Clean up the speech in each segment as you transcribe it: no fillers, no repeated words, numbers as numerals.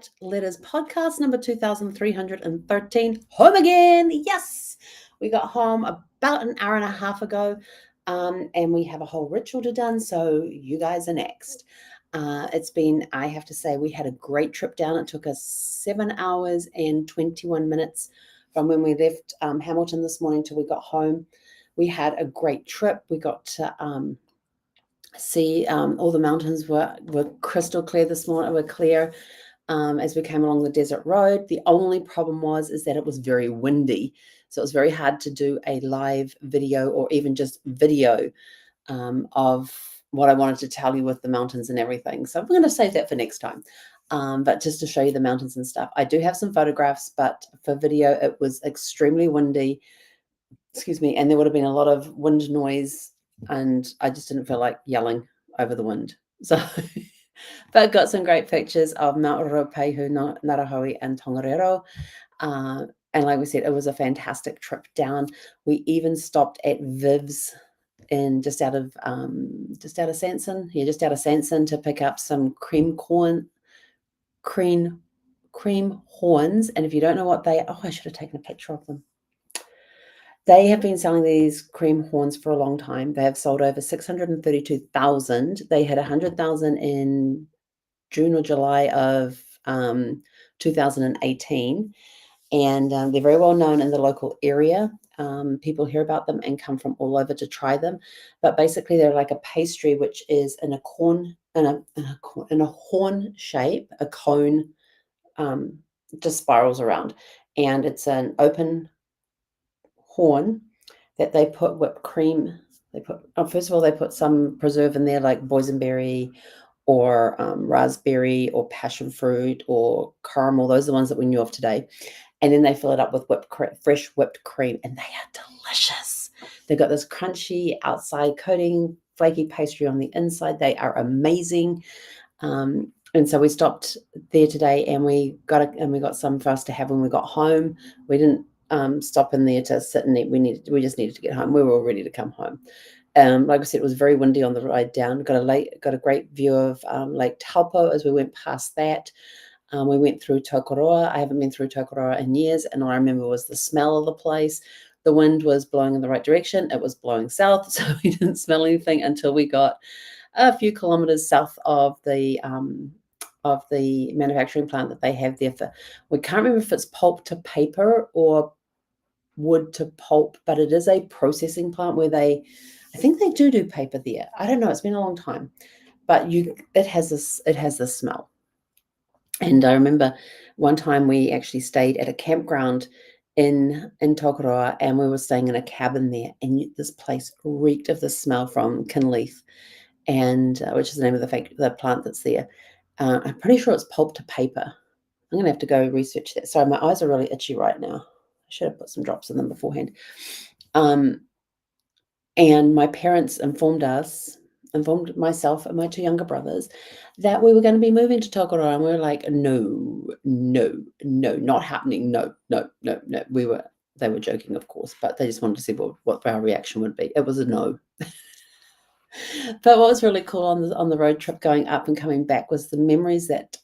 Fat Letters podcast number 2313. Home again. Yes, we got home about an hour and a half ago, and we have a whole ritual to done. So you guys are next. I have to say, we had a great trip down. It took us 7 hours and 21 minutes from when we left Hamilton this morning till we got home. We had a great trip. We got to see all the mountains were crystal clear this morning. Were clear as we came along the desert road. The only problem is that it was very windy, so it was very hard to do a live video or even just video of what I wanted to tell you with the mountains and everything. So I'm going to save that for next time. But just to show you the mountains and stuff, I do have some photographs, but for video it was extremely windy. Excuse me, and there would have been a lot of wind noise, and I just didn't feel like yelling over the wind. So, but I got some great pictures of Mount Ruapehu, Narahoe, and Tongariro. And like we said, it was a fantastic trip down. We even stopped at Viv's in just out of Sanson, to pick up some cream horns. And if you don't know what they are, I should have taken a picture of them. They have been selling these cream horns for a long time. They have sold over 632,000. They had 100,000 in June or July of 2018. And they're very well known in the local area. People hear about them and come from all over to try them. But basically, they're like a pastry, which is in a horn shape. A cone just spirals around, and it's an open horn that they put whipped cream. First of all, they put some preserve in there, like boysenberry or raspberry or passion fruit or caramel. Those are the ones that we knew of today. And then they fill it up with fresh whipped cream, and they are delicious. They've got this crunchy outside coating, flaky pastry on the inside. They are amazing. And so we stopped there today, and we got some for us to have when we got home. We didn't stop in there to sit and eat. We just needed to get home. We were all ready to come home. Like I said, it was very windy on the ride down. Got a great view of Lake Taupo as we went past that. We went through Tokoroa. I haven't been through Tokoroa in years, and all I remember was the smell of the place. The wind was blowing in the right direction. It was blowing south, so we didn't smell anything until we got a few kilometers south of the manufacturing plant that they have there. We can't remember if it's pulp to paper or wood to pulp, but it is a processing plant where I think they do paper there. I don't know. It's been a long time, but it has this smell. And I remember one time we actually stayed at a campground in Tokoroa, and we were staying in a cabin there, and this place reeked of the smell from Kinleith, and which is the name of the plant that's there. I'm pretty sure it's pulp to paper. I'm going to have to go research that. Sorry, my eyes are really itchy right now. I should have put some drops in them beforehand. And my parents informed myself and my two younger brothers that we were going to be moving to Tokoroa, and we were like, no, not happening. No. They were joking, of course, but they just wanted to see what our reaction would be. It was a no. But what was really cool on the road trip going up and coming back was the memories that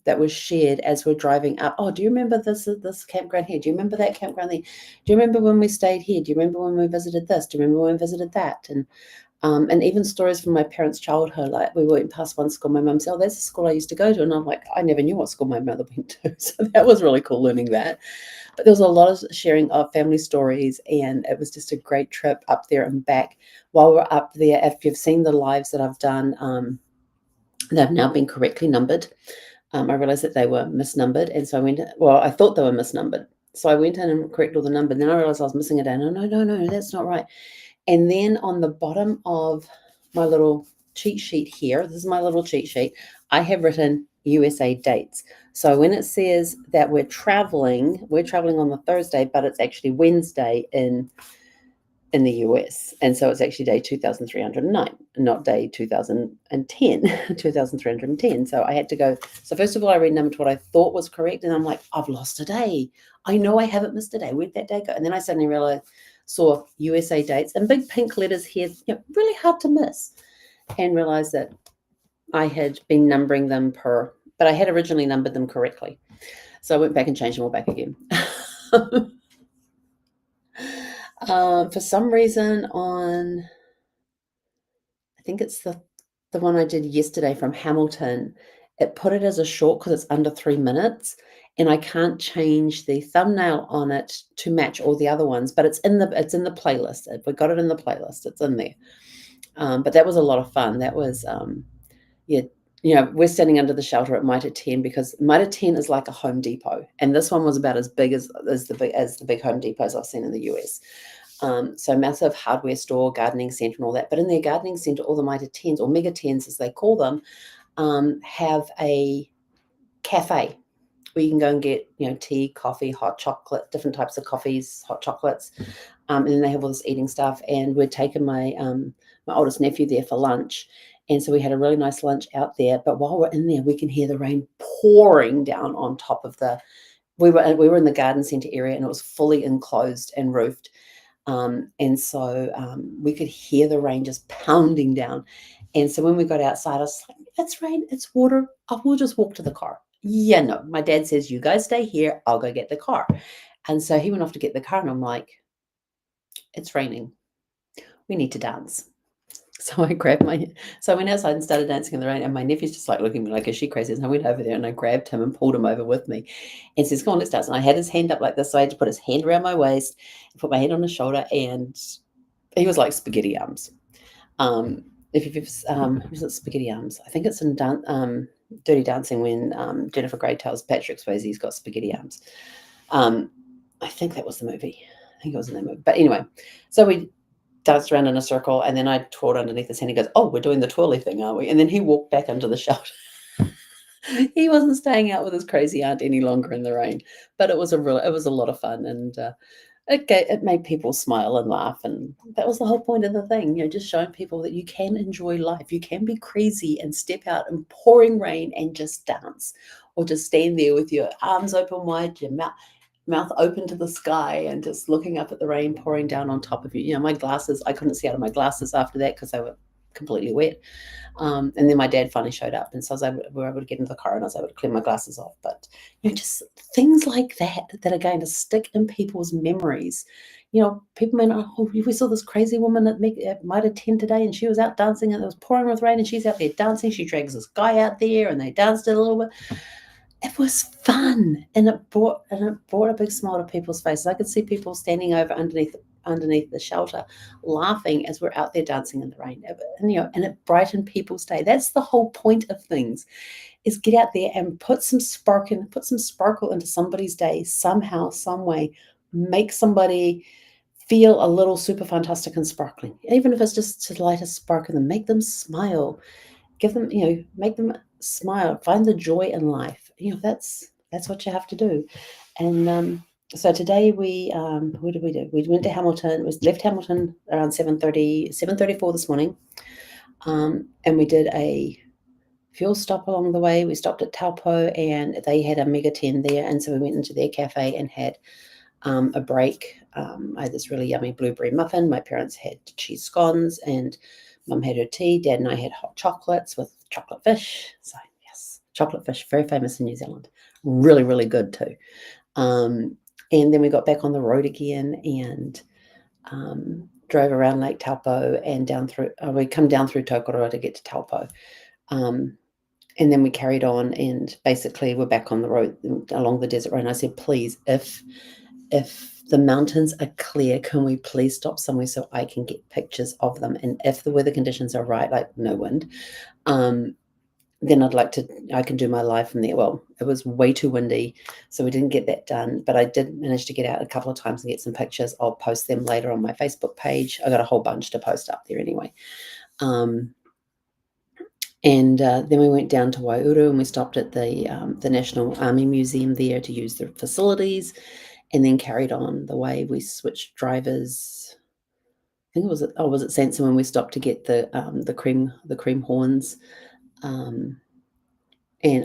was shared as we're driving up. Oh, do you remember this campground here? Do you remember that campground there? Do you remember when we stayed here? Do you remember when we visited this? Do you remember when we visited that? And even stories from my parents' childhood. Like we went past one school, my mum said, "Oh, that's the school I used to go to," and I'm like, I never knew what school my mother went to. So that was really cool learning that. But there was a lot of sharing of family stories, and it was just a great trip up there and back. While we're up there, if you've seen the lives that I've done, they've now been correctly numbered. I realized that they were misnumbered, and so I thought they were misnumbered. So I went in and corrected all the numbers. Then I realized I was missing a day. No, that's not right. And then on the bottom of my little cheat sheet here, this is my little cheat sheet, I have written USA dates. So when it says that we're traveling on the Thursday, but it's actually Wednesday in the US. And so it's actually day 2309, not day 2310. So I had to go. So first of all, I renumbered what I thought was correct. And I'm like, I've lost a day. I know I haven't missed a day. Where'd that day go? And then I suddenly saw USA dates and big pink letters here, really hard to miss, and realized that I had been numbering them per but I had originally numbered them correctly. So I went back and changed them all back again. For some reason I think it's the one I did yesterday from Hamilton, it put it as a short because it's under 3 minutes, and I can't change the thumbnail on it to match all the other ones, but it's in the playlist. We got it in the playlist. It's in there. But that was a lot of fun. That was, yeah, we're standing under the shelter at Mitre 10 because Mitre 10 is like a Home Depot, and this one was about as big as the big Home Depots I've seen in the US. So massive hardware store, gardening centre and all that. But in their gardening centre, all the Mitre 10s or Mega 10s as they call them, have a cafe where you can go and get, tea, coffee, hot chocolate, different types of coffees, hot chocolates. And then they have all this eating stuff. And we'd taken my oldest nephew there for lunch. And so we had a really nice lunch out there. But while we're in there, we can hear the rain pouring down on top of we were in the garden centre area, and it was fully enclosed and roofed. And so we could hear the rain just pounding down. And so when we got outside, I was like, it's rain, it's water. We'll just walk to the car. Yeah, no. My dad says, you guys stay here. I'll go get the car. And so he went off to get the car, and I'm like, it's raining. We need to dance. So I went outside and started dancing in the rain, and my nephew's just like looking at me like, is she crazy? And I went over there and I grabbed him and pulled him over with me and says, come on, let's dance. And I had his hand up like this, so I had to put his hand around my waist and put my hand on his shoulder, and he was like spaghetti arms. If you've was it Spaghetti Arms? I think it's in Dirty Dancing when Jennifer Grey tells Patrick Swayze's got spaghetti arms. I think that was the movie. I think it was in that movie. But anyway, so we danced around in a circle, and then I twirled underneath his hand. He goes, oh, we're doing the twirly thing, are we? And then he walked back into the shelter. He wasn't staying out with his crazy aunt any longer in the rain, but it was a lot of fun, and it made people smile and laugh, and that was the whole point of the thing, just showing people that you can enjoy life. You can be crazy and step out in pouring rain and just dance, or just stand there with your arms open wide, your mouth open to the sky, and just looking up at the rain pouring down on top of you. My glasses, I couldn't see out of my glasses after that because they were completely wet. And then my dad finally showed up, and so we were able to get into the car, and I was able to clean my glasses off. But just things like that are going to stick in people's memories. People may not, we saw this crazy woman at Mitre 10 today, and she was out dancing, and it was pouring with rain, and she's out there dancing. She drags this guy out there, and they danced a little bit. It was fun, and it brought a big smile to people's faces. I could see people standing over underneath the shelter laughing as we're out there dancing in the rain, and it brightened people's day. That's the whole point of things, is get out there and put some sparkle into somebody's day somehow, some way. Make somebody feel a little super fantastic and sparkling, even if it's just to light a spark in them. Make them smile, give them, make them smile, find the joy in life. That's what you have to do. And so today what did we do? We went to Hamilton. We left Hamilton around 7:34 this morning. And we did a fuel stop along the way. We stopped at Taupo, and they had a Mega 10 there. And so we went into their cafe and had a break. I had this really yummy blueberry muffin. My parents had cheese scones, and Mum had her tea. Dad and I had hot chocolates with chocolate fish. So yes, chocolate fish, very famous in New Zealand. Really, really good too. And then we got back on the road again and drove around Lake Taupo and down through, we come down through Tokoroa to get to Taupo. And then we carried on, and basically we're back on the road along the desert road. And I said, please, if the mountains are clear, can we please stop somewhere so I can get pictures of them? And if the weather conditions are right, like no wind, then I can do my live from there. Well, it was way too windy, so we didn't get that done, but I did manage to get out a couple of times and get some pictures. I'll post them later on my Facebook page. I got a whole bunch to post up there anyway. And then we went down to Waiouru, and we stopped at the National Army Museum there to use their facilities, and then carried on the way. We switched drivers. I think was it Sanson when we stopped to get the cream horns. And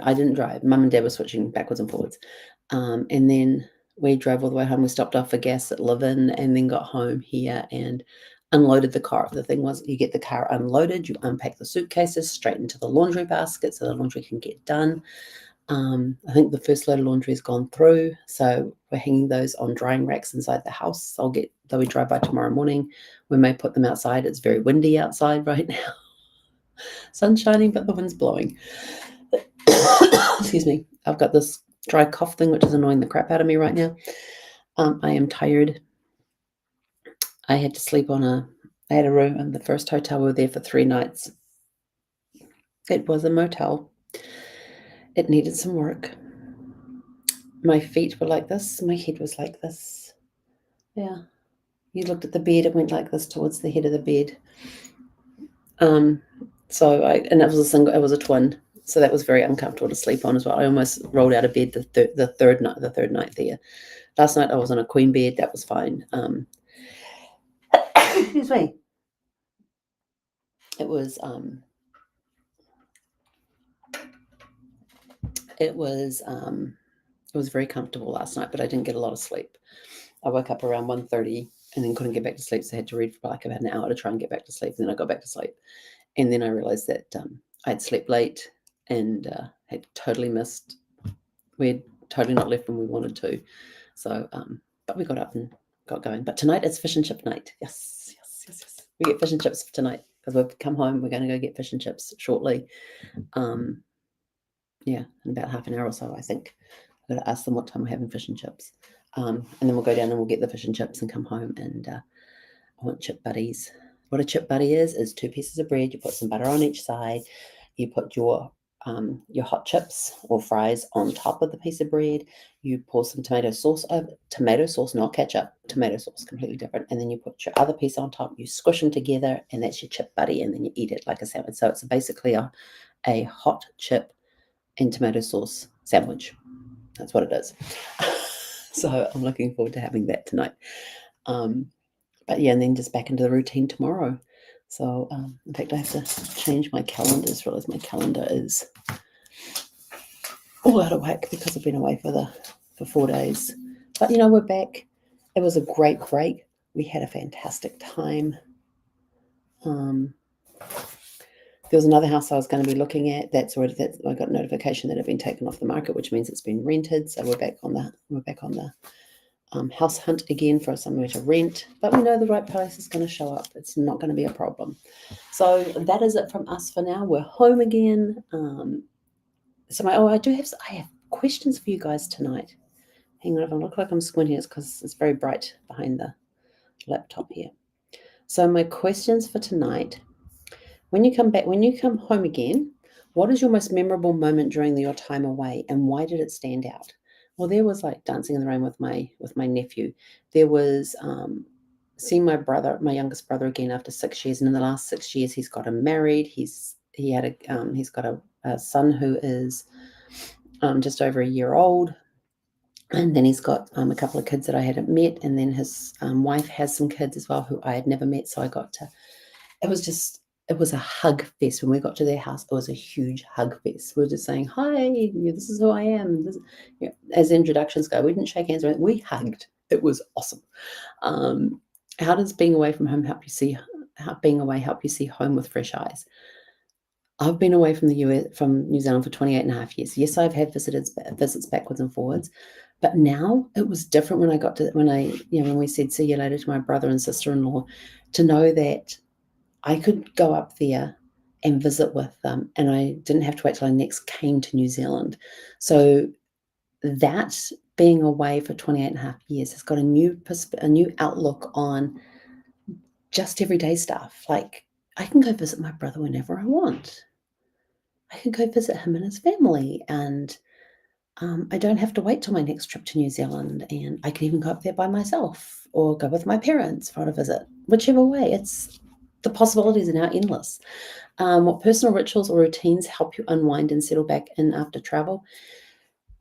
I didn't drive. Mum and Dad were switching backwards and forwards. And then we drove all the way home. We stopped off for gas at Livin, and then got home here and unloaded the car. The thing was, you get the car unloaded, you unpack the suitcases straight into the laundry basket so the laundry can get done. I think the first load of laundry has gone through, so we're hanging those on drying racks inside the house. They'll be dry by tomorrow morning. We may put them outside. It's very windy outside right now. Sun's shining, but the wind's blowing. Excuse me. I've got this dry cough thing, which is annoying the crap out of me right now. I am tired. I had to sleep I had a room in the first hotel. We were there for 3 nights. It was a motel. It needed some work. My feet were like this. My head was like this. Yeah. You looked at the bed, it went like this towards the head of the bed. And it was a twin. So that was very uncomfortable to sleep on as well. I almost rolled out of bed the third night there. Last night I was on a queen bed. That was fine. Excuse me. It was very comfortable last night, but I didn't get a lot of sleep. I woke up around 1:30 and then couldn't get back to sleep, so I had to read for like about an hour to try and get back to sleep. And then I got back to sleep, and then I realized that I had slept late and had totally missed. We had totally not left when we wanted to. So, but we got up and got going. But tonight it's fish and chip night. Yes. We get fish and chips for tonight because we've come home. We're going to go get fish and chips shortly. Yeah, in about half an hour or so, I think. I've got to ask them what time we're having fish and chips. And then we'll go down and we'll get the fish and chips and come home, and I want chip buddies. What a chip buddy is 2 pieces of bread. You put some butter on each side. You put your hot chips or fries on top of the piece of bread. You pour some tomato sauce over, not ketchup, tomato sauce, completely different. And then you put your other piece on top. You squish them together, and that's your chip buddy. And then you eat it like a sandwich. So it's basically a hot chip and tomato sauce sandwich. That's what it is. So I'm looking forward to having that tonight. But yeah, and then just back into the routine tomorrow. So in fact, I have to change my calendars. Realize my calendar is all out of whack because I've been away for 4 days. But we're back. It was a great break. We had a fantastic time. There was another house I was going to be looking at. I got notification that it had been taken off the market, which means it's been rented. So we're back on the house hunt again for somewhere to rent. But we know the right place is going to show up. It's not going to be a problem. So that is it from us for now. We're home again. I have questions for you guys tonight. Hang on, if I look like I'm squinting, it's because it's very bright behind the laptop here. So my questions for tonight. When you come home again, what is your most memorable moment during your time away, and why did it stand out? Well, there was like dancing in the rain with my nephew. There was seeing my youngest brother again after 6 years, and in the last 6 years, he's got him married. He's got a son who is just over a year old, and then he's got a couple of kids that I hadn't met, and then his wife has some kids as well who I had never met. So I got to. It was a hug fest. When we got to their house, it was a huge hug fest. We were just saying, hi, this is who I am. As introductions go, we didn't shake hands or anything. We hugged. It was awesome. How does being away from home help you see home with fresh eyes? I've been away from New Zealand for 28 and a half years. Yes, I've had visits backwards and forwards, but now it was different when we said see you later to my brother and sister-in-law, to know that I could go up there and visit with them, and I didn't have to wait till I next came to New Zealand. So that being away for 28 and a half years has got a new outlook on just everyday stuff. Like, I can go visit my brother whenever I want. I can go visit him and his family, and I don't have to wait till my next trip to New Zealand, and I can even go up there by myself or go with my parents for a visit. Whichever way, the possibilities are now endless. What personal rituals or routines help you unwind and settle back in after travel?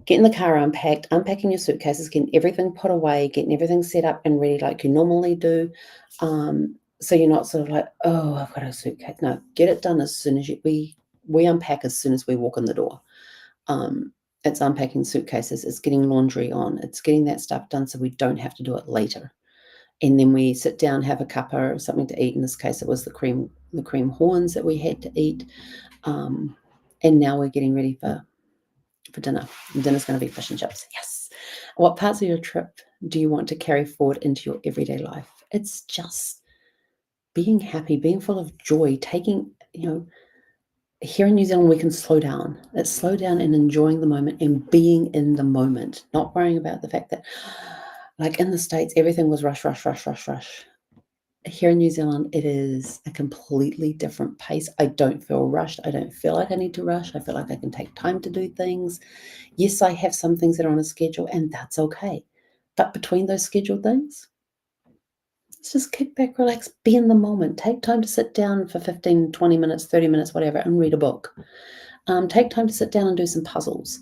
Getting the car unpacking your suitcases, getting everything put away, getting everything set up and ready like you normally do. So you're not sort of like, oh, I've got a suitcase. No, get it done as soon as we unpack as soon as we walk in the door. It's unpacking suitcases, it's getting laundry on, it's getting that stuff done so we don't have to do it later. And then we sit down, have a cuppa or something to eat. In this case, it was the cream horns that we had to eat. And now we're getting ready for for dinner. And dinner's going to be fish and chips. Yes. What parts of your trip do you want to carry forward into your everyday life? It's just being happy, being full of joy, taking, here in New Zealand, we can slow down. Let's slow down and enjoying the moment and being in the moment, not worrying about the fact that, like in the States, everything was rush, rush, rush, rush, rush. Here in New Zealand, it is a completely different pace. I don't feel rushed. I don't feel like I need to rush. I feel like I can take time to do things. Yes, I have some things that are on a schedule, and that's okay. But between those scheduled things, let's just kick back, relax, be in the moment. Take time to sit down for 15, 20 minutes, 30 minutes, whatever, and read a book. Take time to sit down and do some puzzles.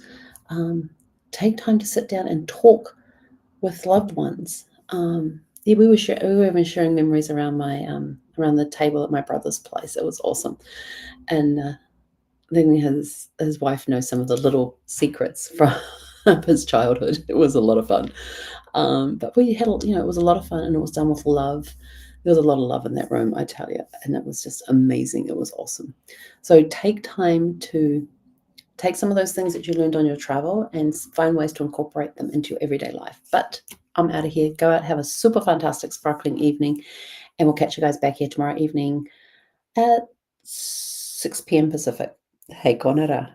Take time to sit down and talk with loved ones. Yeah, we were even sharing memories around my around the table at my brother's place. It was awesome, and then his wife knows some of the little secrets from his childhood. It was a lot of fun, but we had it was a lot of fun, and it was done with love. There was a lot of love in that room, I tell you, and it was just amazing. It was awesome. So take time to take some of those things that you learned on your travel and find ways to incorporate them into your everyday life. But I'm out of here. Go out, have a super fantastic, sparkling evening, and we'll catch you guys back here tomorrow evening at 6 p.m. Pacific. Hey, konera.